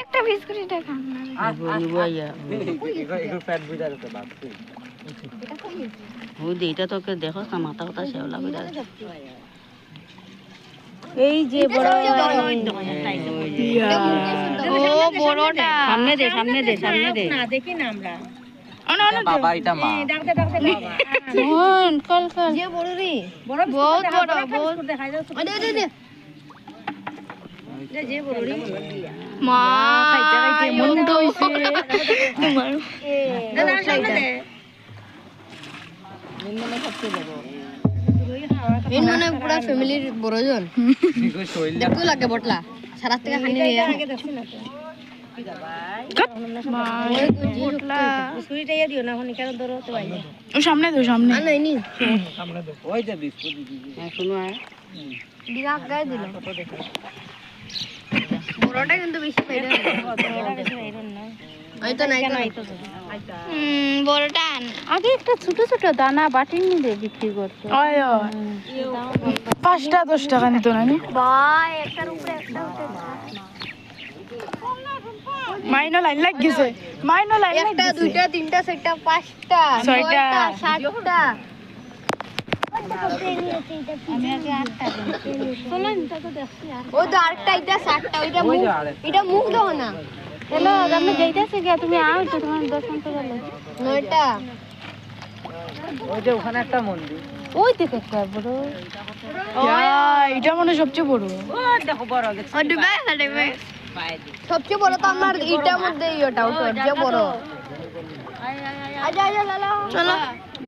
একটা বিস্কুট এটা খান না এটা তোকে দেখো না মাথা কথা শেওলা করে এই যে বড় ও বড়টা সামনে দে সামনে দে সামনে দে না দেখি না আমরা বাবা এটা মা ডাকতে ডাকতে বাবা মন কল কল যে বড় রে বড় বহুত বড় বহুত দেখাই দাও দে দে দে যে বড় রে মা খাইতে খাইতে মন তো হইছে তোমার না না সামনে দে এই মানে পুরা ফ্যামিলির বড়জন দেখো লাগে বটলা সারা থেকে খানি নিয়ে আগে দেখছি না মা বটলা বিস্কুটটা দিও না হনি কেন ধরো তো বাইরে ও সামনে দো সামনে না নাই নি ওই যে বিস্কুট শুনো আয় দিগা গায় দিল বড়টা কিন্তু বেশি পাইরা এই তো নাই তো বড়টা আগে একটা ছোট ছোট দানা বাটির নিয়ে বিক্রি করতো 5-10 টাকা নিত না ভাই একটার উপরে একটা মাইনো লাইন লাগ গেছে মাইনো লাইন একটা দুইটা তিনটা চারটা পাঁচটা ছয়টা সাতটা আমি আগে 8টা ও তো আরেকটা এটা সাতটা এটা মুখ দাও না হ্যালো আমি যাইতেছি গিয়া তুমি আও একটু তোমার 10 মিনিট গেলে নয়টা ওই যে ওখানে একটা মন্দির ওই দেখো একটা বড় এটা মনে সবচেয়ে বড় ও দেখো বড় দেখো সবচেয়ে বড় তো আমার এটার মধ্যে ওটা যে বড় আজা আজা চলো